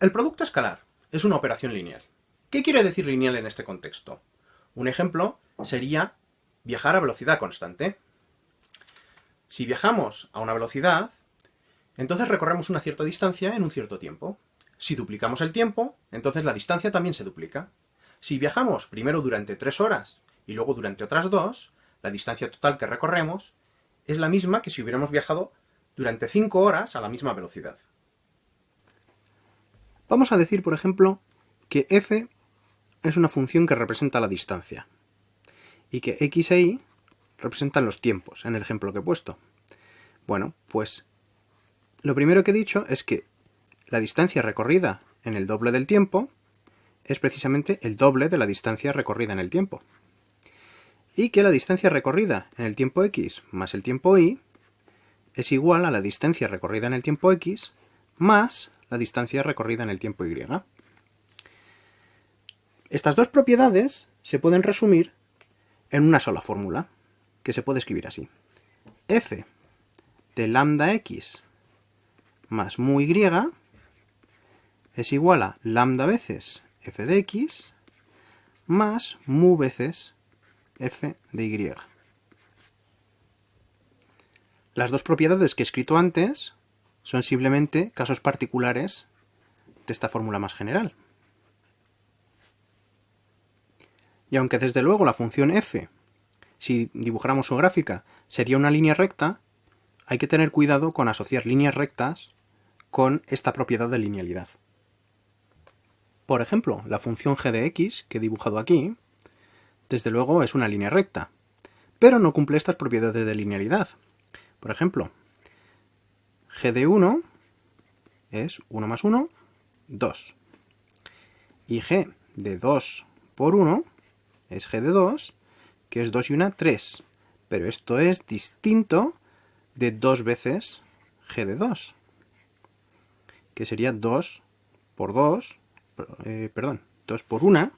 El producto escalar es una operación lineal. ¿Qué quiere decir lineal en este contexto? Un ejemplo sería viajar a velocidad constante. Si viajamos a una velocidad, entonces recorremos una cierta distancia en un cierto tiempo. Si duplicamos el tiempo, entonces la distancia también se duplica. Si viajamos primero durante 3 horas y luego durante otras 2, la distancia total que recorremos es la misma que si hubiéramos viajado durante 5 horas a la misma velocidad. Vamos a decir, por ejemplo, que f es una función que representa la distancia y que x e y representan los tiempos, en el ejemplo que he puesto. Bueno, pues lo primero que he dicho es que la distancia recorrida en el doble del tiempo es precisamente el doble de la distancia recorrida en el tiempo. Y que la distancia recorrida en el tiempo x más el tiempo y es igual a la distancia recorrida en el tiempo x más la distancia recorrida en el tiempo y. Estas dos propiedades se pueden resumir en una sola fórmula, que se puede escribir así. F de lambda x más mu y es igual a lambda veces f de x más mu veces f de y. Las dos propiedades que he escrito antes son simplemente casos particulares de esta fórmula más general. Y aunque desde luego la función f, si dibujáramos su gráfica, sería una línea recta, hay que tener cuidado con asociar líneas rectas con esta propiedad de linealidad. Por ejemplo, la función g de x, que he dibujado aquí, desde luego es una línea recta, pero no cumple estas propiedades de linealidad. Por ejemplo, g de 1 es 1 más 1, 2. Y g de 2 por 1 es g de 2, que es 2 y 1, 3. Pero esto es distinto de 2 veces g de 2, que sería 2 por 2, 2 por 1.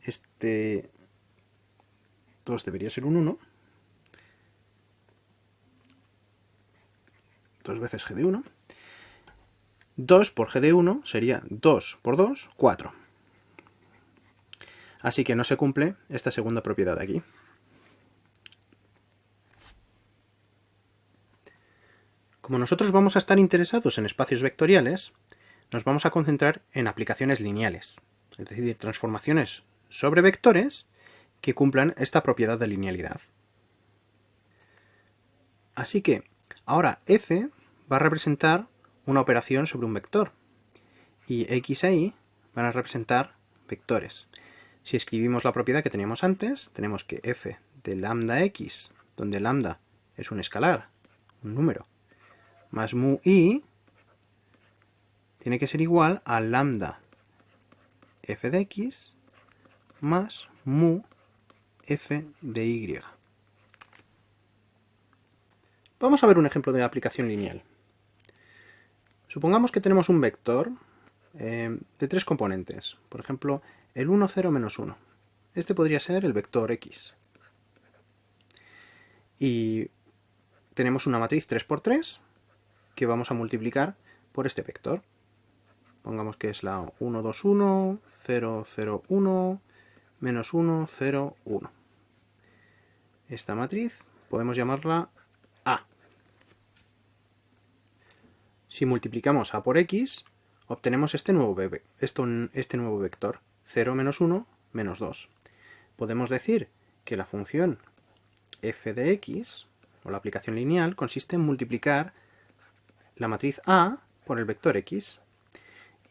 Este 2 debería ser un 1. 2 veces g de 1. 2 por g de 1 sería 2 por 2, 4. Así que no se cumple esta segunda propiedad de aquí. Como nosotros vamos a estar interesados en espacios vectoriales, nos vamos a concentrar en aplicaciones lineales, es decir, transformaciones sobre vectores que cumplan esta propiedad de linealidad. Así que ahora f va a representar una operación sobre un vector y x e y van a representar vectores. Si escribimos la propiedad que teníamos antes, tenemos que f de lambda x, donde lambda es un escalar, un número, más mu i tiene que ser igual a lambda f de x más mu f de y. Vamos a ver un ejemplo de aplicación lineal. Supongamos que tenemos un vector de 3 componentes. Por ejemplo, el 1, 0, menos 1. Este podría ser el vector x. Y tenemos una matriz 3 por 3 que vamos a multiplicar por este vector. Pongamos que es la 1, 2, 1, 0, 0, 1, menos 1, 0, 1. Esta matriz podemos llamarla A. Si multiplicamos A por x, obtenemos este nuevo vector, 0 menos 1 menos 2. Podemos decir que la función f de x, o la aplicación lineal, consiste en multiplicar la matriz A por el vector x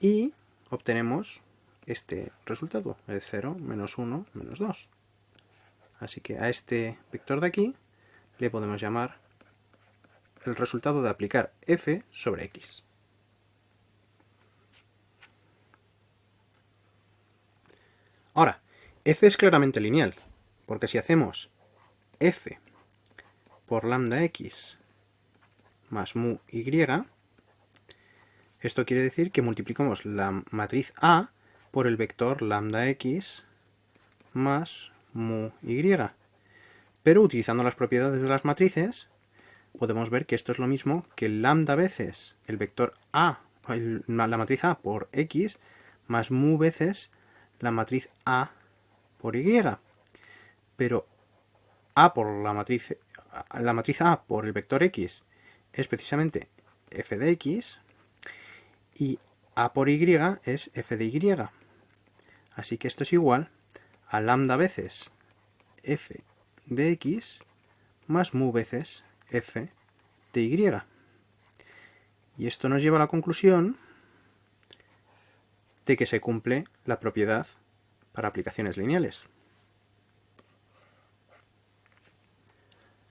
y obtenemos este resultado, el 0 menos 1 menos 2. Así que a este vector de aquí le podemos llamar el resultado de aplicar f sobre x. Ahora, f es claramente lineal, porque si hacemos f por lambda x más mu y, esto quiere decir que multiplicamos la matriz A por el vector lambda x más mu y. Pero utilizando las propiedades de las matrices, podemos ver que esto es lo mismo que lambda veces el vector A la matriz A por X más mu veces la matriz A por Y. Pero A por la matriz A por el vector X es precisamente f de X y A por Y es f de Y. Así que esto es igual a lambda veces f de X más mu veces f de Y. Y esto nos lleva a la conclusión de que se cumple la propiedad para aplicaciones lineales.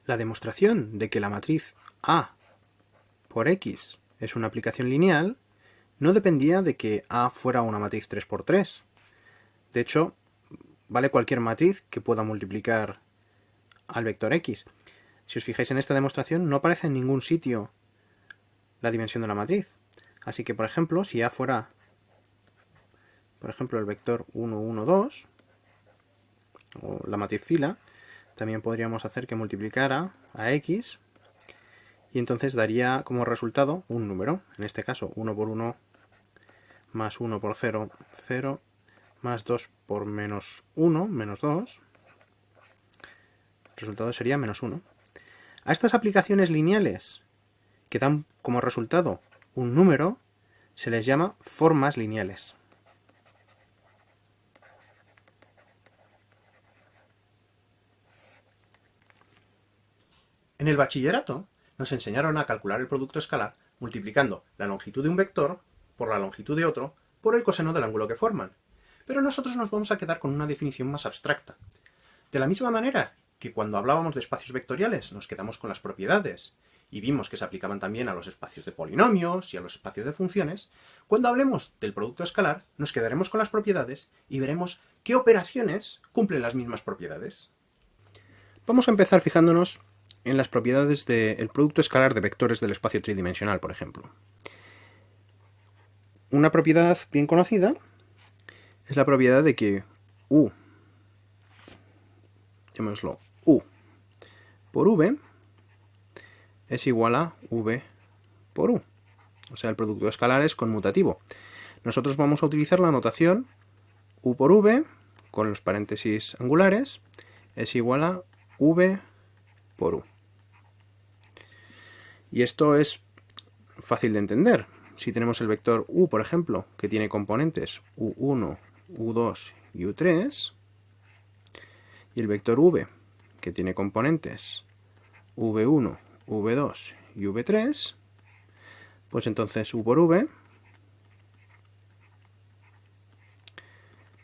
La demostración de que la matriz A por X es una aplicación lineal no dependía de que A fuera una matriz 3×3. De hecho, vale cualquier matriz que pueda multiplicar al vector X. Si os fijáis en esta demostración, no aparece en ningún sitio la dimensión de la matriz. Así que, por ejemplo, si A fuera, por ejemplo, el vector 1, 1, 2, o la matriz fila, también podríamos hacer que multiplicara a X y entonces daría como resultado un número. En este caso, 1 por 1 más 1 por 0, 0, más 2 por menos 1, menos 2. El resultado sería menos 1. A estas aplicaciones lineales que dan como resultado un número se les llama formas lineales. En el bachillerato nos enseñaron a calcular el producto escalar multiplicando la longitud de un vector por la longitud de otro por el coseno del ángulo que forman. Pero nosotros nos vamos a quedar con una definición más abstracta. De la misma manera que cuando hablábamos de espacios vectoriales nos quedamos con las propiedades y vimos que se aplicaban también a los espacios de polinomios y a los espacios de funciones, cuando hablemos del producto escalar nos quedaremos con las propiedades y veremos qué operaciones cumplen las mismas propiedades. Vamos a empezar fijándonos en las propiedades del producto escalar de vectores del espacio tridimensional, por ejemplo. Una propiedad bien conocida es la propiedad de que U, llamémoslo U por V, es igual a V por U. O sea, el producto escalar es conmutativo. Nosotros vamos a utilizar la notación U por V, con los paréntesis angulares, es igual a V por U. Y esto es fácil de entender. Si tenemos el vector U, por ejemplo, que tiene componentes U1, U2 y U3, y el vector V, que tiene componentes V1, V2 y V3, pues entonces U por V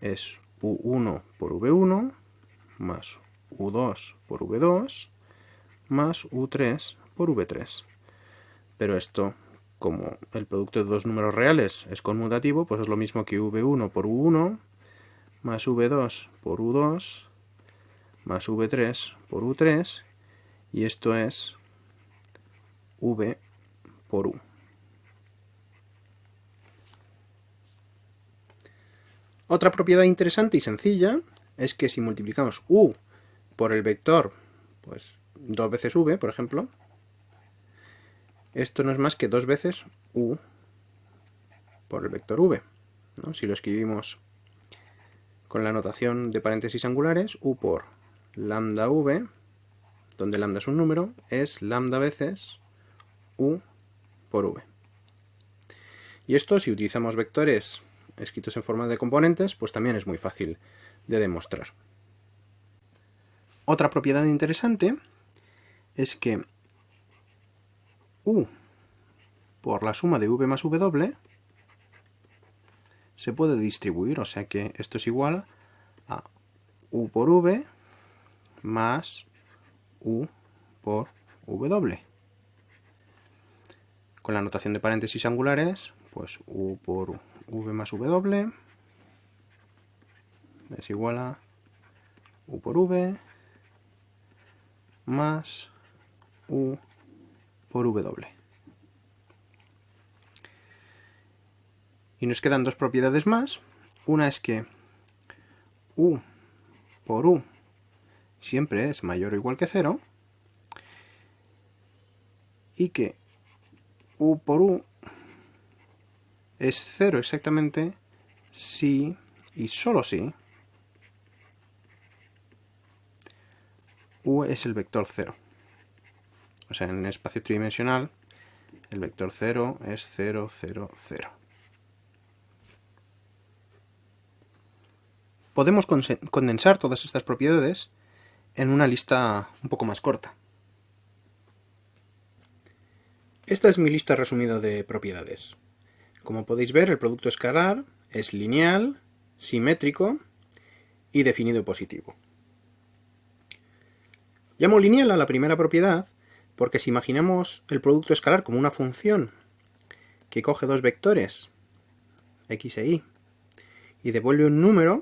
es U1 por V1 más U2 por V2 más U3 por V3. Pero esto, como el producto de dos números reales es conmutativo, pues es lo mismo que V1 por U1 más V2 por U2 más V3 por U3, y esto es V por U. Otra propiedad interesante y sencilla es que si multiplicamos U por el vector, pues 2 veces V, por ejemplo, esto no es más que 2 veces U por el vector V, ¿no? Si lo escribimos con la notación de paréntesis angulares, U por lambda V, donde lambda es un número, es lambda veces U por V. Y esto, si utilizamos vectores escritos en forma de componentes, pues también es muy fácil de demostrar. Otra propiedad interesante es que U por la suma de V más W se puede distribuir, o sea que esto es igual a U por V más U por W. Con la notación de paréntesis angulares, pues U por V más W es igual a U por V más U por W. Y nos quedan dos propiedades más. Una es que U por U siempre es mayor o igual que 0 y que U por U es 0 exactamente si y solo si u es el vector 0. O sea, en espacio tridimensional el vector 0 es 0, 0, 0. Podemos condensar todas estas propiedades en una lista un poco más corta. Esta es mi lista resumida de propiedades. Como podéis ver, el producto escalar es lineal, simétrico y definido positivo. Llamo lineal a la primera propiedad porque si imaginamos el producto escalar como una función que coge dos vectores, x e y, y devuelve un número,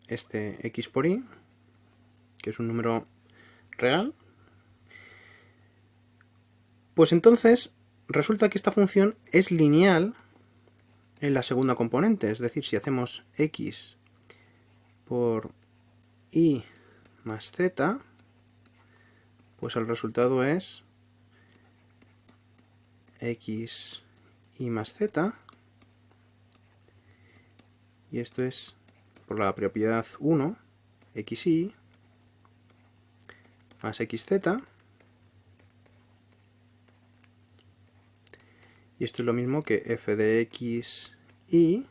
este x por y, que es un número real, pues entonces resulta que esta función es lineal en la segunda componente, es decir, si hacemos x por y más z, pues el resultado es x y más z, y esto es por la propiedad 1, xy más xz, y esto es lo mismo que f de x y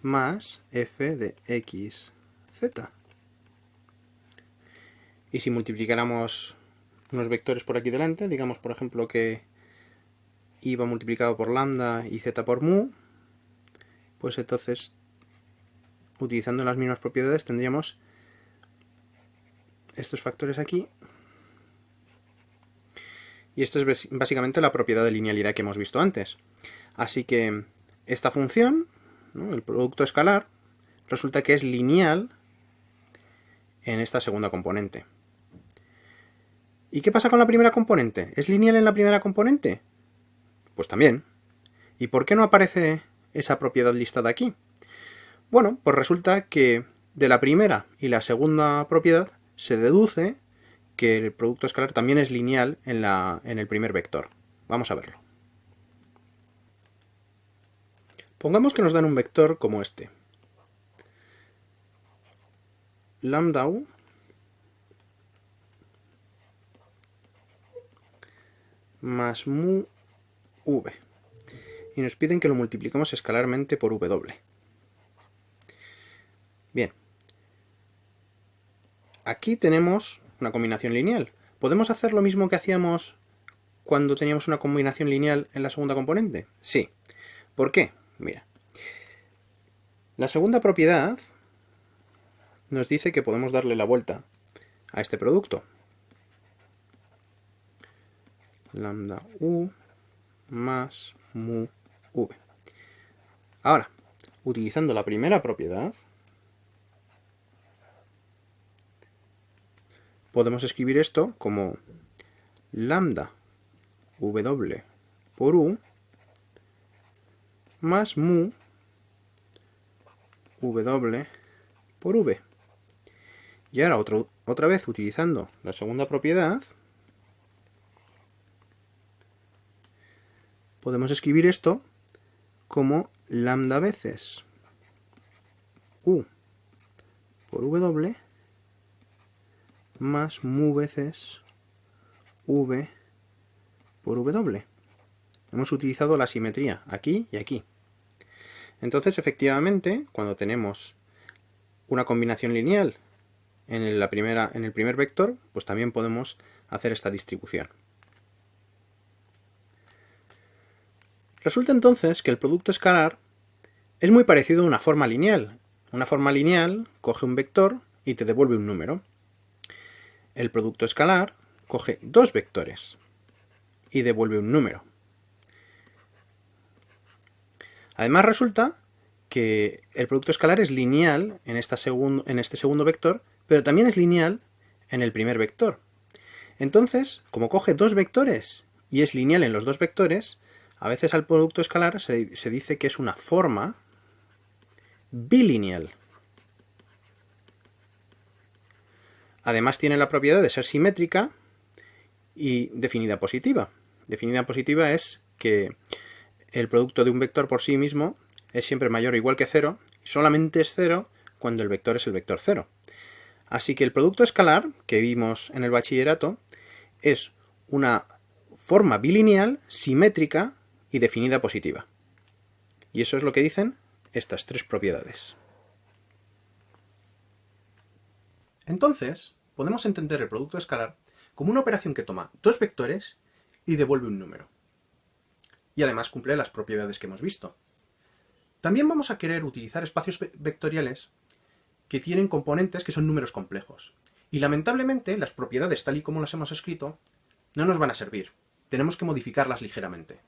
más f de x z. Y si multiplicáramos unos vectores por aquí delante, digamos por ejemplo que y va multiplicado por lambda y z por mu, pues entonces utilizando las mismas propiedades tendríamos estos factores aquí, y esto es básicamente la propiedad de linealidad que hemos visto antes. Así que esta función, ¿no?, el producto escalar, resulta que es lineal en esta segunda componente. ¿Y qué pasa con la primera componente? ¿Es lineal en la primera componente? Pues también. ¿Y por qué no aparece esa propiedad listada aquí? Bueno, pues resulta que de la primera y la segunda propiedad se deduce que el producto escalar también es lineal en el primer vector. Vamos a verlo. Pongamos que nos dan un vector como este. Lambda u más mu v. Y nos piden que lo multipliquemos escalarmente por w. Bien. Aquí tenemos una combinación lineal. ¿Podemos hacer lo mismo que hacíamos cuando teníamos una combinación lineal en la segunda componente? Sí. ¿Por qué? Mira. La segunda propiedad nos dice que podemos darle la vuelta a este producto. Lambda u más mu v. Ahora, utilizando la primera propiedad, podemos escribir esto como lambda w por u más mu w por v. Y ahora otra vez utilizando la segunda propiedad, podemos escribir esto como lambda veces u por w más mu veces v por w. Hemos utilizado la simetría aquí y aquí. Entonces, efectivamente, cuando tenemos una combinación lineal en el primer vector, pues también podemos hacer esta distribución. Resulta entonces que el producto escalar es muy parecido a una forma lineal. Una forma lineal coge un vector y te devuelve un número. El producto escalar coge dos vectores y devuelve un número. Además resulta que el producto escalar es lineal en este segundo vector, pero también es lineal en el primer vector. Entonces, como coge dos vectores y es lineal en los dos vectores, a veces al producto escalar se dice que es una forma bilineal. Además tiene la propiedad de ser simétrica y definida positiva. Definida positiva es que el producto de un vector por sí mismo es siempre mayor o igual que 0, y solamente es 0 cuando el vector es el vector 0. Así que el producto escalar que vimos en el bachillerato es una forma bilineal, simétrica y definida positiva. Y eso es lo que dicen estas tres propiedades. Entonces, podemos entender el producto escalar como una operación que toma dos vectores y devuelve un número. Y además cumple las propiedades que hemos visto. También vamos a querer utilizar espacios vectoriales que tienen componentes que son números complejos. Y lamentablemente las propiedades tal y como las hemos escrito no nos van a servir. Tenemos que modificarlas ligeramente.